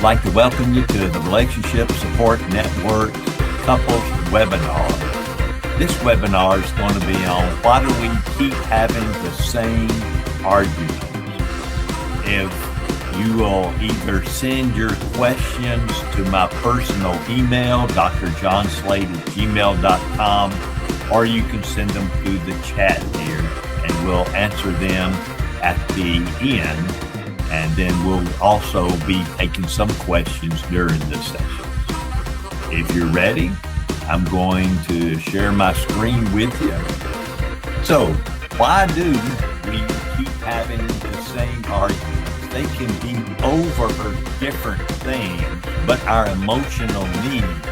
I'd like to welcome you to the Relationship Support Network Couples Webinar. This webinar is going to be on why do we keep having the same arguments. If you will either send your questions to my personal email, drjohnslate@gmail.com, or you can send them through the chat here, and we'll answer them at the end. And then we'll also be taking some questions during the sessions. If you're ready, I'm going to share my screen with you. So, why do we keep having the same arguments? They can be over different things, but our emotional needs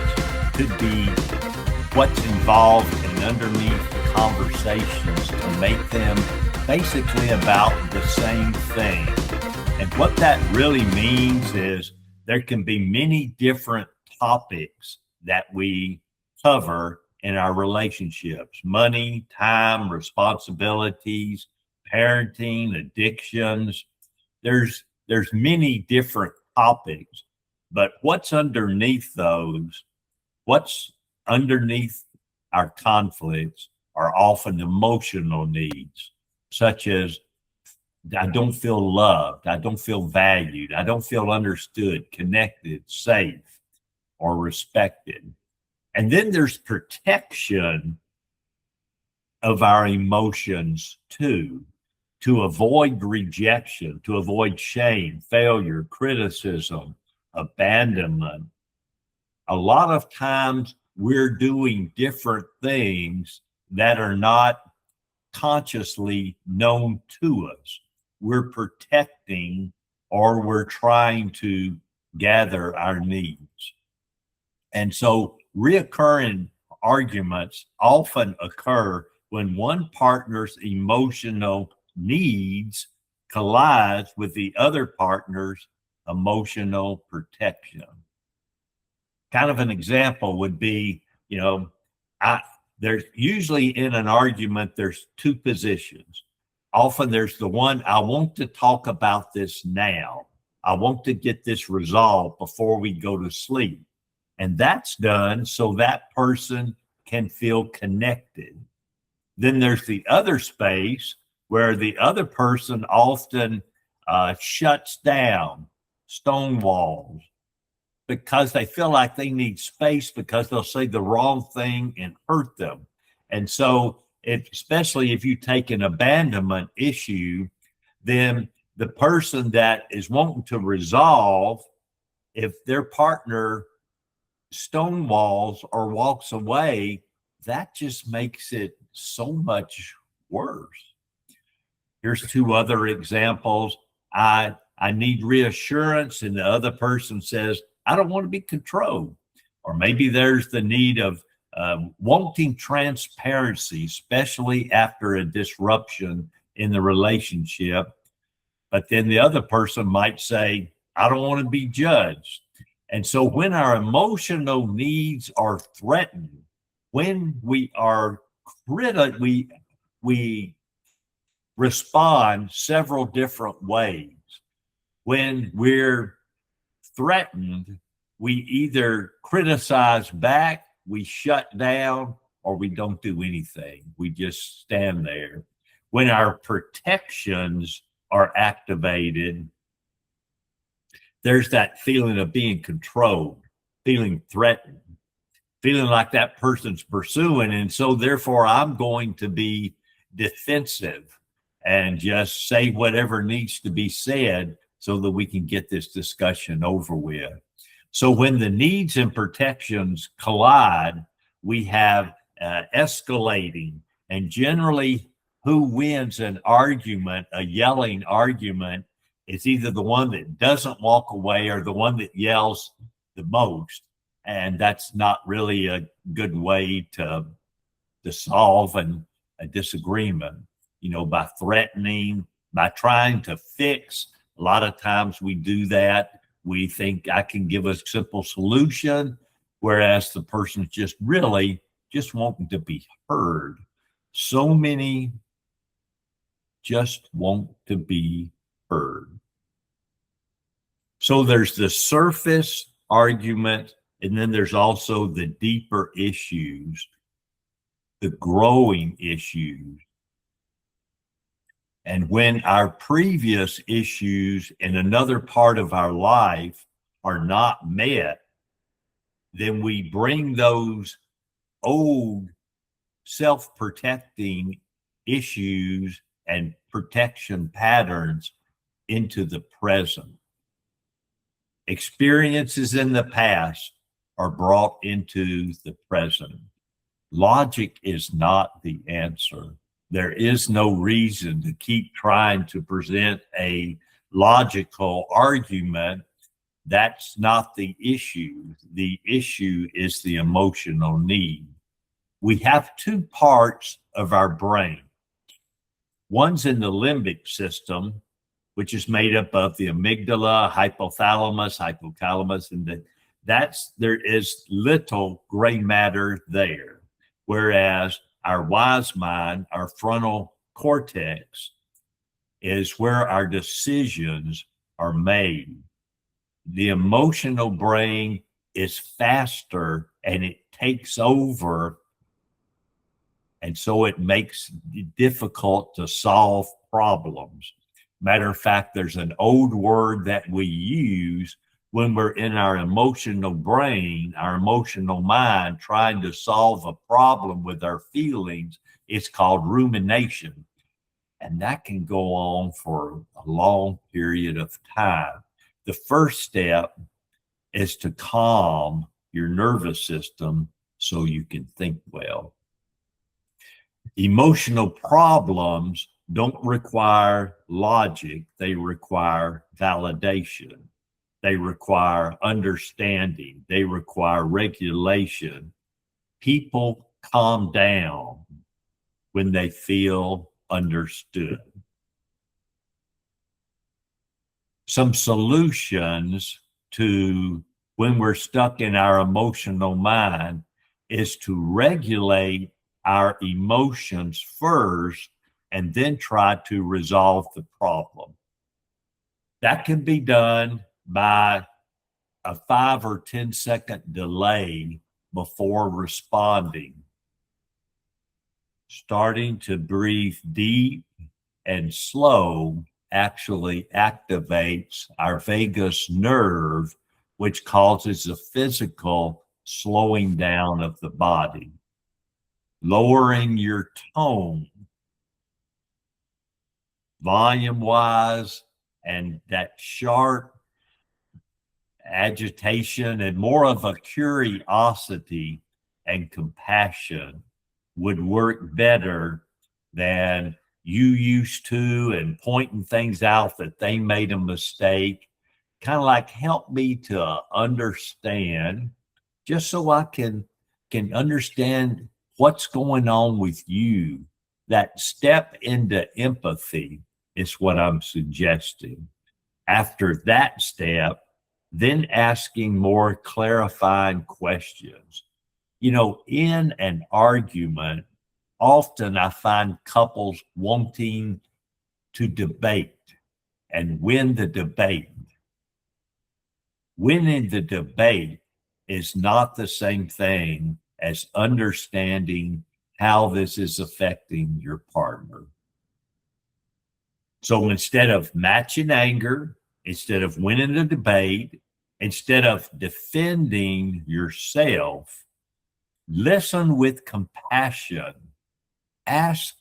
could be what's involved and underneath the conversations to make them basically about the same thing. And what that really means is there can be many different topics that we cover in our relationships: money, time, responsibilities, parenting, addictions. There's many different topics, but what's underneath those, what's underneath our conflicts are often emotional needs, such as I don't feel loved, I don't feel valued, I don't feel understood, connected, safe, or respected. And then there's protection of our emotions too, to avoid rejection, to avoid shame, failure, criticism, abandonment. A lot of times we're doing different things that are not consciously known to us. We're protecting, or we're trying to gather our needs. And so reoccurring arguments often occur when one partner's emotional needs collides with the other partner's emotional protection. Kind of an example would be, there's usually in an argument, there's two positions. Often there's the one, I want to talk about this now. I want to get this resolved before we go to sleep. And that's done so that person can feel connected. Then there's the other space where the other person often shuts down, stonewalls, because they feel like they need space because they'll say the wrong thing and hurt them. And so especially if you take an abandonment issue, then the person that is wanting to resolve, if their partner stonewalls or walks away, that just makes it so much worse. Here's two other examples. I need reassurance, and the other person says, I don't want to be controlled. Or maybe there's the need of wanting transparency, especially after a disruption in the relationship. But then the other person might say, I don't want to be judged. And so when our emotional needs are threatened, when we are we respond several different ways. When we're threatened, we either criticize back, we shut down, or we don't do anything. We just stand there. When our protections are activated, there's that feeling of being controlled, feeling threatened, feeling like that person's pursuing. And so therefore I'm going to be defensive and just say whatever needs to be said so that we can get this discussion over with. So when the needs and protections collide, we have escalating, and generally who wins an argument, a yelling argument, is either the one that doesn't walk away or the one that yells the most. And that's not really a good way to solve a disagreement, by threatening, by trying to fix. A lot of times we do that. We think I can give a simple solution, whereas the person's just really just wanting to be heard. So many just want to be heard. So there's the surface argument, and then there's also the deeper issues, the growing issues. And when our previous issues in another part of our life are not met, then we bring those old self-protecting issues and protection patterns into the present. Experiences in the past are brought into the present. Logic is not the answer. There is no reason to keep trying to present a logical argument. That's not the issue. The issue is the emotional need. We have two parts of our brain. One's in the limbic system, which is made up of the amygdala, hypothalamus, and there is little gray matter there. Whereas our wise mind, our frontal cortex, is where our decisions are made. The emotional brain is faster and it takes over. And so it makes it difficult to solve problems. Matter of fact, there's an old word that we use when we're in our emotional brain, our emotional mind, trying to solve a problem with our feelings. It's called rumination. And that can go on for a long period of time. The first step is to calm your nervous system so you can think well. Emotional problems don't require logic. They require validation. They require understanding. They require regulation. People calm down when they feel understood. Some solutions to when we're stuck in our emotional mind is to regulate our emotions first and then try to resolve the problem. That can be done by a 5 or 10 second delay before responding. Starting to breathe deep and slow actually activates our vagus nerve, which causes a physical slowing down of the body. Lowering your tone, volume-wise, and that sharp agitation and more of a curiosity and compassion would work better than you used to, and pointing things out that they made a mistake. Kind of like, help me to understand, just so I can understand what's going on with you. That step into empathy is what I'm suggesting. After that step, then asking more clarifying questions. You know, in an argument, often I find couples wanting to debate and win the debate. Winning the debate is not the same thing as understanding how this is affecting your partner. So instead of matching anger, instead of winning the debate, instead of defending yourself, listen with compassion. Ask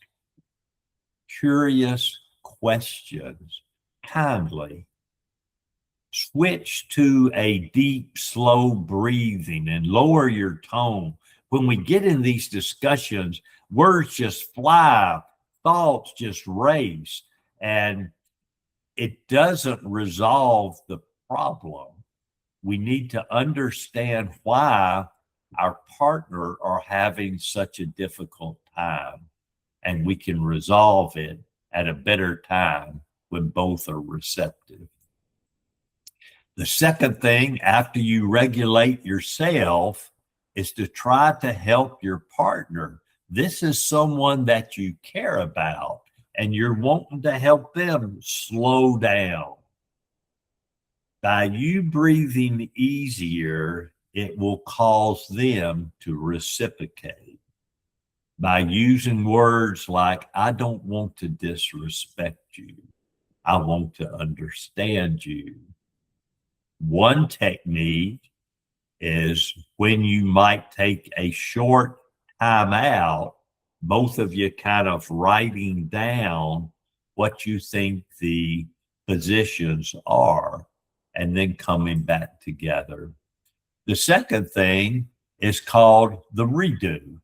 curious questions kindly. Switch to a deep, slow breathing and lower your tone. When we get in these discussions, words just fly, thoughts just race, and it doesn't resolve the problem. We need to understand why our partner are having such a difficult time, and we can resolve it at a better time when both are receptive. The second thing, after you regulate yourself, is to try to help your partner. This is someone that you care about, and you're wanting to help them slow down. By you breathing easier, it will cause them to reciprocate. By using words like, I don't want to disrespect you, I want to understand you. One technique is when you might take a short time out, both of you kind of writing down what you think the positions are, and then coming back together. The second thing is called the redo,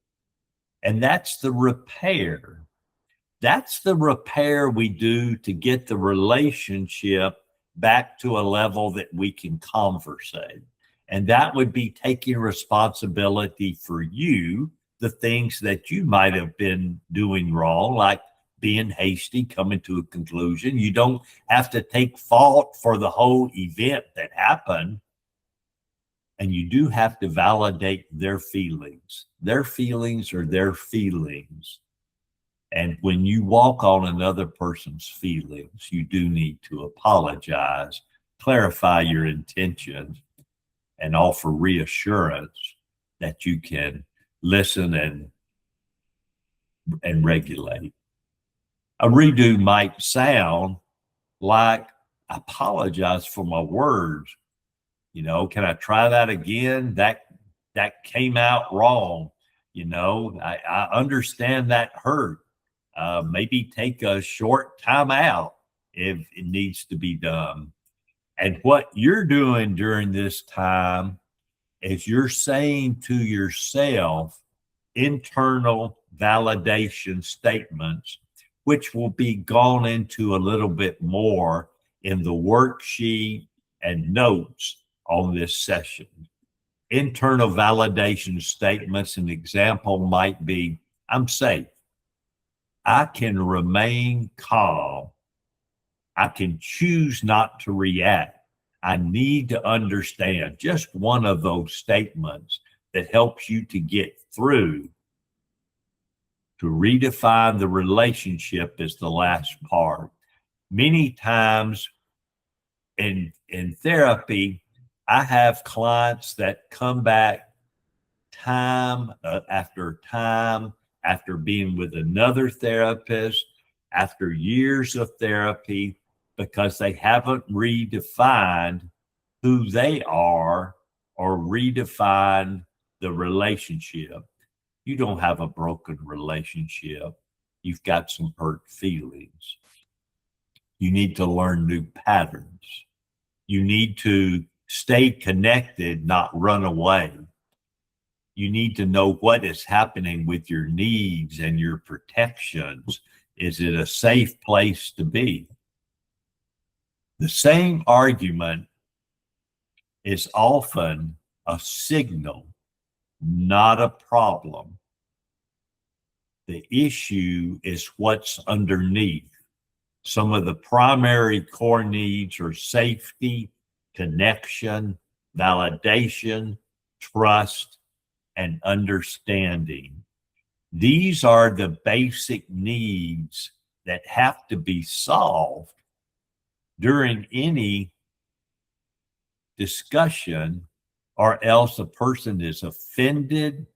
and that's the repair. That's the repair we do to get the relationship back to a level that we can conversate. And that would be taking responsibility for you, the things that you might have been doing wrong, like being hasty, coming to a conclusion. You don't have to take fault for the whole event that happened. And you do have to validate their feelings. Their feelings are their feelings. And when you walk on another person's feelings, you do need to apologize, clarify your intentions, and offer reassurance that you can listen and regulate. A redo might sound like, I apologize for my words. Can I try that again? That came out wrong. I understand that hurt. Maybe take a short time out if it needs to be done. And what you're doing during this time is you're saying to yourself internal validation statements, which will be gone into a little bit more in the worksheet and notes on this session. Internal validation statements, an example might be, I'm safe. I can remain calm. I can choose not to react. I need to understand. Just one of those statements that helps you to get through. To redefine the relationship is the last part. Many times in therapy, I have clients that come back time after time, after being with another therapist, after years of therapy, because they haven't redefined who they are or redefined the relationship. You don't have a broken relationship. You've got some hurt feelings. You need to learn new patterns. You need to stay connected, not run away. You need to know what is happening with your needs and your protections. Is it a safe place to be? The same argument is often a signal, not a problem. The issue is what's underneath. Some of the primary core needs are safety, connection, validation, trust, and understanding. These are the basic needs that have to be solved during any discussion, or else a person is offended.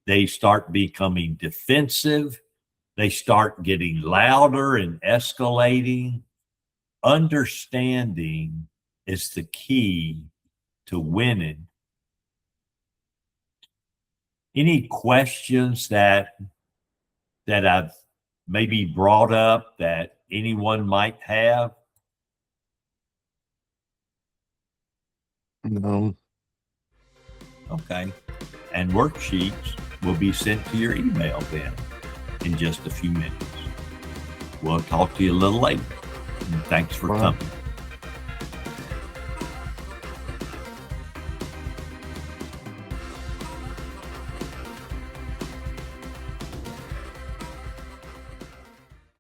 They start becoming defensive. They start getting louder and escalating. Understanding is the key to winning. Any questions that I've maybe brought up that anyone might have? No. Okay. And worksheets will be sent to your email then in just a few minutes. We'll talk to you a little later. And thanks for coming.